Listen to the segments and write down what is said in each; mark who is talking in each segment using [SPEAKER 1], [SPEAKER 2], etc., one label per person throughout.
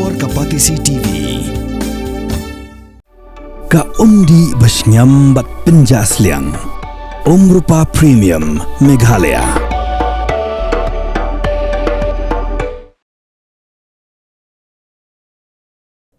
[SPEAKER 1] Luar Kapatisi TV. Ka undi basnyam bat penjasliang. Rupa Premium Meghalaya.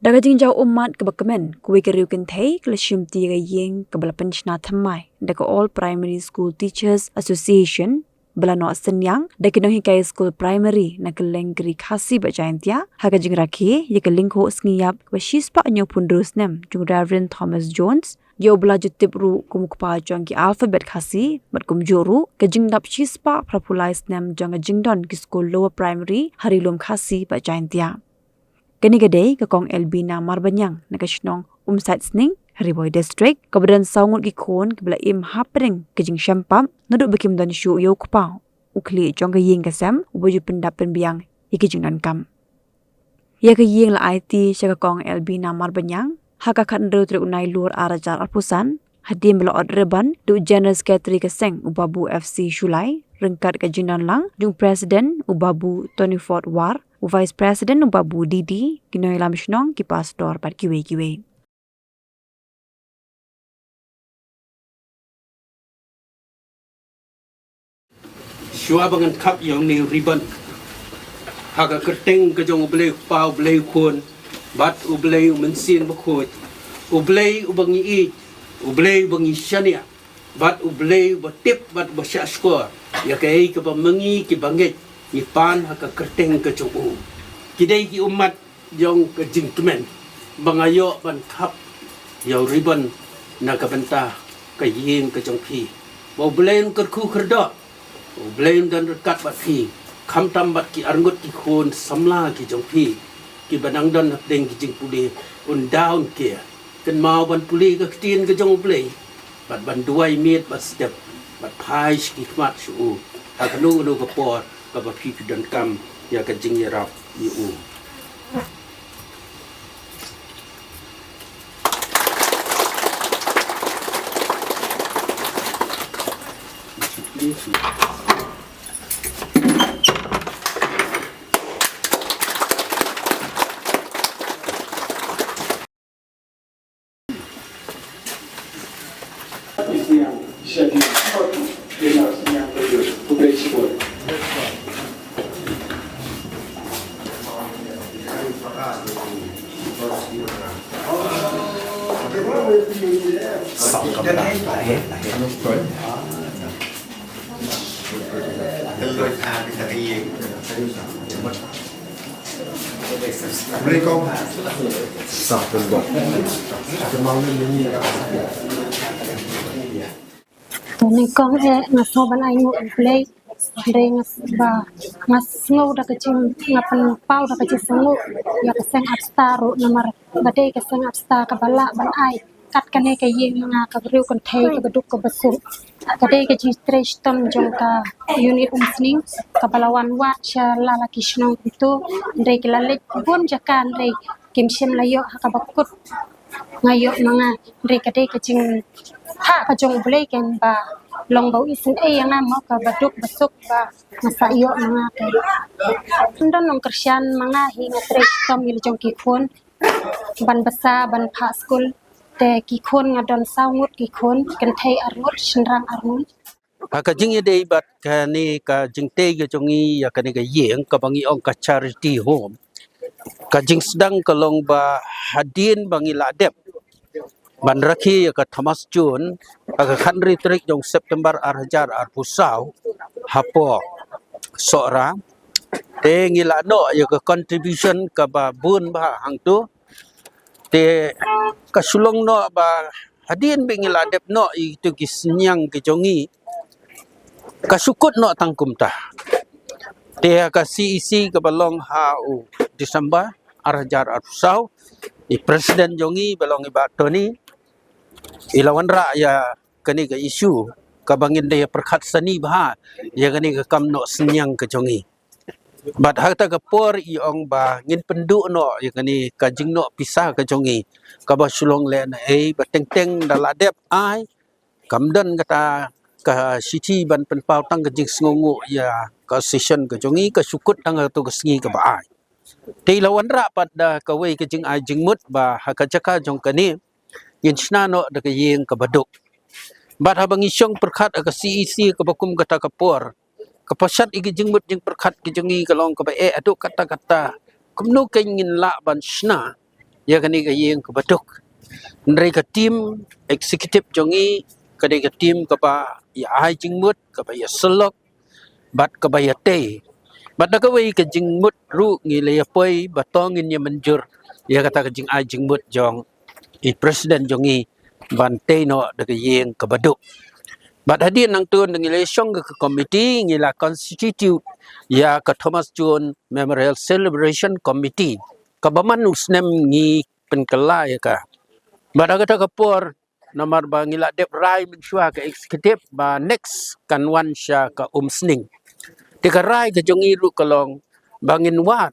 [SPEAKER 2] Daga jingjau umat kebakemen kuwi keriukin thei kelasium tiga yeng kebala penchna thamai daga All Primary School Teachers Association belano senyang daga no hikai school primary na keleng keri khasi bajaintia haga jing rakhi ye keling ho sngiap washispa anyo pundrus nem jung Reverend Thomas Jones yo bela jutip ru kumukpa jong ki alphabet khasi mat kumjoru ke jing dap chispa propulais nem jong jingdon ki school lower primary harilum khasi bajaintia kini gede ke kong Elbina Marbanyang nakashnong umsat sning Hariboy District kebadan saungut ki khon ke bela im hapring ke jing syampam noduk bekim dan syu yo kupau ukli jong ke ying kasam uboju pendap penbiang iki jing dan kam ya ke ying la IT sya ke kong Elbina Marbanyang haka khan ro tre unai lur arajar arpusan hadim bela odreban du general secretary ke seng ubabu FC Shulai rengkat ke jing dan lang jung president ubabu Tony Ford War Vice President ubabu Didi kinoy lam shnong ki pastor pat kiwe
[SPEAKER 3] Shua bangan kap yang ni ribbon. Haga kerteng ke jong ublei pau ublei kun, bat ublei mensin bakut, ublei ubangi i, ublei ubangi shania, bat ublei batip bat basya skor. Ya kai ke pemengi ki bangit ni pan haga kerteng ke jong u. Kidai ki umat jong ke jingkemen bangayo ban kap yang ribbon naga bentah ke ying ke jong pi. Mau belain kerku kerdak. Blame dan rekat bat pi kham tam bat ki arngut ki khon samla ki jong pi ki banang dan deng ki jing puli un down ke kan mau ban puli ka tin ka jong play bat ban duai miet bat step bat pai ki khmat su ha kanu nu ka por ka ba pi dan kam ya ka jing ya rap yu
[SPEAKER 4] Boleh kau sah berbok. Kemauan ini.
[SPEAKER 5] Ni kong ngaso ban ai ngu play re ngas ba ngas ngo da kecing ngapan pau da kecing sengu ya keseng abstaru nomor bade keseng abstar ka bala ban ai kat kane ke yeng nga ka riu kon thei ka beduk ka besu kade ke ji stresh tom jong ka unit umsning ka balawan wa cha lala kishnong itu re ke lalet bom jakan re kim shem layo ka bakut ngayo mga re kade kecing ha ka jong play ken ba long bau isin yang mo ka baduk besuk ba masayo mga ka ndon nong Christian mga hinga tres tom il jong ki khon ban basa ban pha school te ki khon ngadon saungut ki khon kan thai arnut shinrang arnut
[SPEAKER 3] ka jing ye dei bat ka ni ka jing te ge jongi ya ka ni ga yeng ka bangi ong ka charity home ka jing sedang ka long ba hadin bangi ladep ban rakhi ya ka Thomas Jun ka khanri trik jong September arhajar arpusau hapo sora te ngila no ya ka contribution ka ba bun ba hang tu te ka sulong no ba hadin bangi ladep no itu ki senyang ke jongi ka sukut no tangkum ta te ka CEC ka balong ha u Disember arhajar arpusau i presiden jongi balong i ba Tony ilawan ra ya kani ga isu ka bangin dia perkhat sani bah ya kani ga kam no senyang ke jongi bat harta ka por i ong ba ngin pendu no ya kani ka jing no pisah ke jongi ka ba sulong le na ba teng teng daladep ai kam dan kata ka siti ban penpau tang ke jing sngongu ya ka session ke jongi ka sukut tang tu ke sngi ka ba ai Ti lawan ra pada kawai ke jing ai jing mut ba hakajaka jong kani yin shna no da ke yeng ka baduk. Bat habang isyong perkat aga CEC ke bakum kata kapor. Kapasat igi jing mut jing perkat ke jongi kalong ka ba aduk kata-kata. Kumno ke ngin la ban shna ya kani ke yeng ka baduk. Ndrai ka tim eksekutif jongi kadai ka tim ka ba ya ai jing mut ka ba ya selok bat ka ba ya te. Bat da kawai ka jing mut ru ngi le ya poi batongin ya menjur ya kata ka jing ai jing mut jong i presiden jongi ban te no da ka yeng ka baduk. Bat hadir nang tuan ngi le syong ka committee ngi la constitute ya ka Thomas John Memorial Celebration Committee. Ka baman usnem ngi penkala ya ka. Bat kata kapor namar ba ngi la dep rai mensyua ka eksekutif ba next kan wan sya ka sning. Tikarai ke jongi ru kalong bangin wat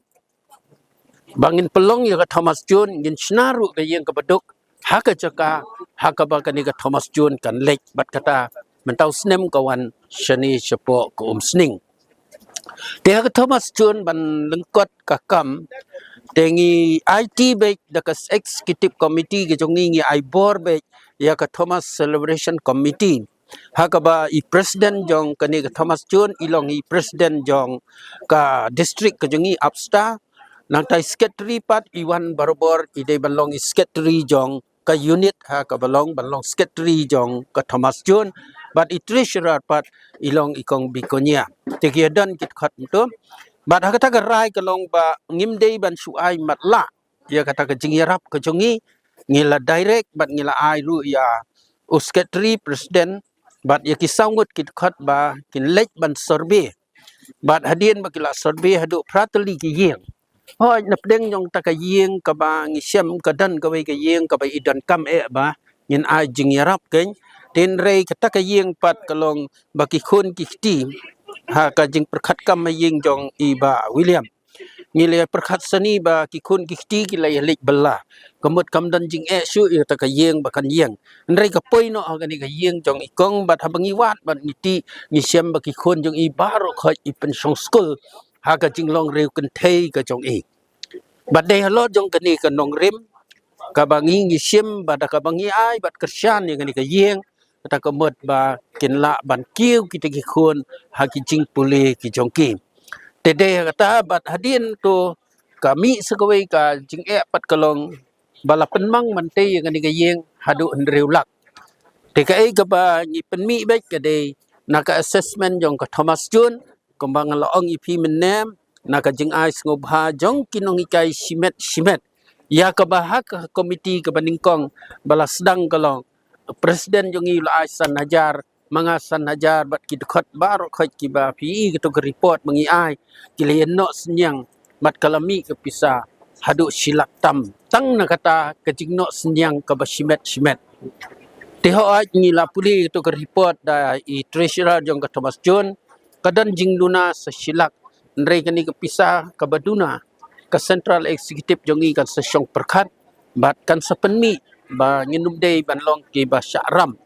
[SPEAKER 3] bangin pelong ya ka Thomas John ngin snaru ke yang ke beduk haka jaka haka ba ka ni ka Thomas John kan lek bat kata mentau snem kawan shani sepo ke sning. Dia ka Thomas John ban lengkot ka kam tengi IT baik dakas executive committee ke jongi ngi ai bor baik ya ka Thomas Celebration Committee. Hakaba i presiden jong kani ka Thomas John ilong i presiden jong ka district ka jongi Upstar nang tai secretary pat iwan barobor ide balong i secretary jong ka unit ha ka balong secretary jong ka Thomas John but i treasurer pat ilong ikong bikonya tekiadan kit khat to bat ha kata ka rai kalong ba ngimdei ban suai matla ya kata ka jingirap ka jongi ngila direct bat ngila ai ru ya secretary presiden bat ya kisangut kit khat ba kin lek ban survey bat hadien ba kila survey hadu prateli ki yeng hoi nap deng jong ta ka yeng ka ba ngi sem ka dan ka wei ka yeng ka ba idan kam ba ngin ai jingirap ken ten rei kata ka yeng pat kalong ba ki khun ki ti ha ka jing perkhat kam ma yeng jong i ba William ngile perkhat sani ba ki khun ki ti ki lai lik bala kamut kam dan jing su ta ka yeng ba kan yeng ndrei ka poi no ga ni ka yeng jong ikong bat habangi wat bat ni ti ni sem ba ki khun jong i baro khoi i pen song school ha ka jing long reu kan thei ka jong i bat dei halot jong ka ni ka nong rim ka bangi ni sem ba da ka bangi ai bat kersyan ni ka ni ka yeng ta ka mot ba kin la ban kiu ki te ki khun ha ki jing puli ki jong ki Tede kata bat hadin tu kami sekawai ka jing pat kalong bala penmang mante yang ni gayeng hadu ndreulak. Teka ka ba ni penmi baik ka de naka assessment jong ka Thomas John kembang laong ipi menem naka jing ais ngobha jong kinong ikai simet ya ka ba ka komiti ka baningkong bala sedang kalong presiden jong i la aisan hajar mangasan hajar bat ki dekat barok khoi ki ba pi ki to report mangi ai ki le no senyang mat kalami ke pisa hadu silak tam tang na kata ke jingno senyang ke basimet teho ai ni la puli to report da i treasurer jong ka Thomas John kadan jingduna sesilak ndrei kani ke pisa ke baduna ke central executive jong i kan sesyong perkhat bat kan sepenmi ba nginum dei ban long ki ba syakram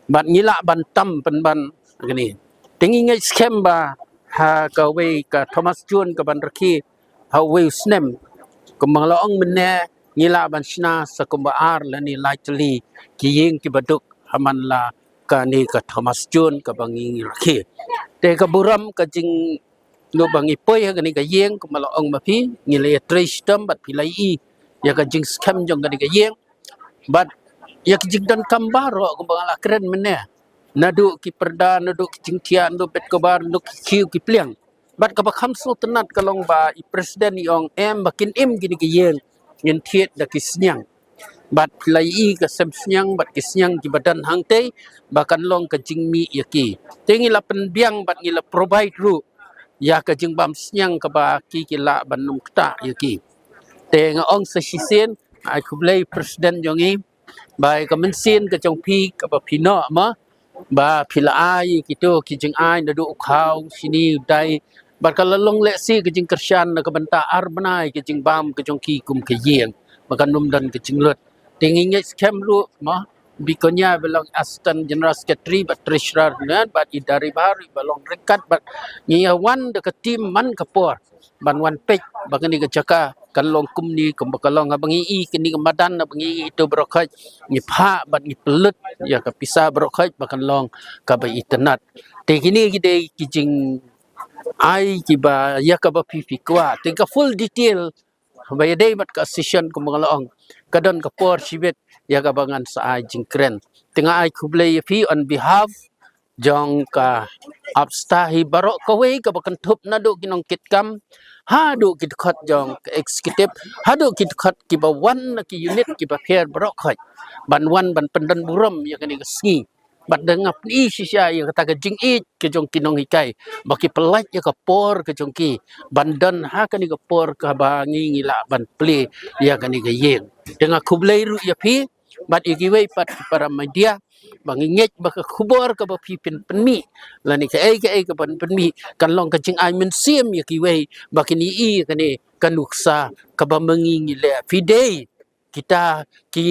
[SPEAKER 3] bat ngila ban tam ban gini tingi ngai scam ba ha ka wei ka Thomas John ka ban rakhi ha wei snem kembang laong menne ngila ban sna sakumba ar la ni likely ki yeng ki baduk haman la ka ni ka Thomas John ka bangi rakhi te ka buram ka jing no bangi poi ha ni ka yeng kembang laong ma phi ngile trace tam bat pilai i ya ka jing scam jong ka ni ka yeng bat ya kijing dan kambaro kumbang ala keren mene nadu ki perda nadu ki jingtia nadu pet kobar nadu ki kiu ki pliang bat ka bakham sultanat kalong ba i presiden yong bakin gini ki yeng yen thiet da ki snyang bat plai i ka sem snyang bat ki snyang ki badan hangte bakan long ka jingmi yaki tengi la penbiang bat ngila provide ru ya ka jing bam snyang ka ba ki la banum kta yaki teng ong sa sisen ai kublai presiden yongi bai ka mensin ka chong phi ka ba phino ma ba phila ai kito ki jing ai na du khau sini dai bar ka lalong le si ka jing kersyan na ka banta ar banai ka jing bam ka chong ki kum ka yeng maka num dan ka jing lut tingi ngai scam lu ma bikonya belong assistant general secretary but treasurer nan but idari bari belong rekat but ngia wan de ka tim man ka por ban wan pek bagani ka jaka kan long kum ni kum bakalong abangi I kini kemadan abangi itu brokhaj ni pha bat ni pelut ya ka pisa brokhaj bakan long ka ba internet te kini gide kijing ai ki ba ya ka ba pi kwa te ka full detail ba ya dei bat ka session kum bakalong kadon ka por sibet ya ka bangan sa ai jingkren tengah ai kublai pi on behalf jong ka abstahi barok kawe ka bakan thup na do kinong kitkam ha do kit khat jong ka executive ha do kit khat ki ba wan na ki unit ki ba pher barok khat ban wan ban pendan buram ya kani ka sngi bat dengap ni sisya ya kata ka jing it ke jong kinong hikai baki pelaj ya ka por ke jong ki bandan ha kani ka por ka bangi ngila ban ple ya kani ka yeng dengan kublai ru ya pi bat igiwei pat para media bangingek baka khubor ka ba pipin penmi lani ka ai ka penmi kan long ka jing ai men sim ya ki wei bakini I kani kanuksa ka ba mangingi le fidei kita ki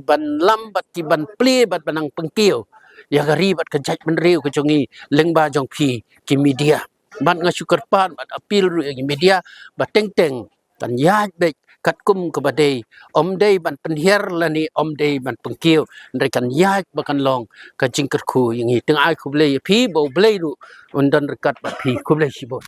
[SPEAKER 3] ban lambat ki ban ple bat banang pengkio ya gari bat ka jaj men riu ka jongi lengba jong pi ki media bat nga syukur pan bat apil ru ki media bat teng teng kan yaj be kat kum ke badai om dei ban penhiar lani om dei ban pengkio ndai kan yaj bakan long ka jingker khu yang hi teng ai khu blei phi bo blei ru undan rekat bat phi khu blei sibot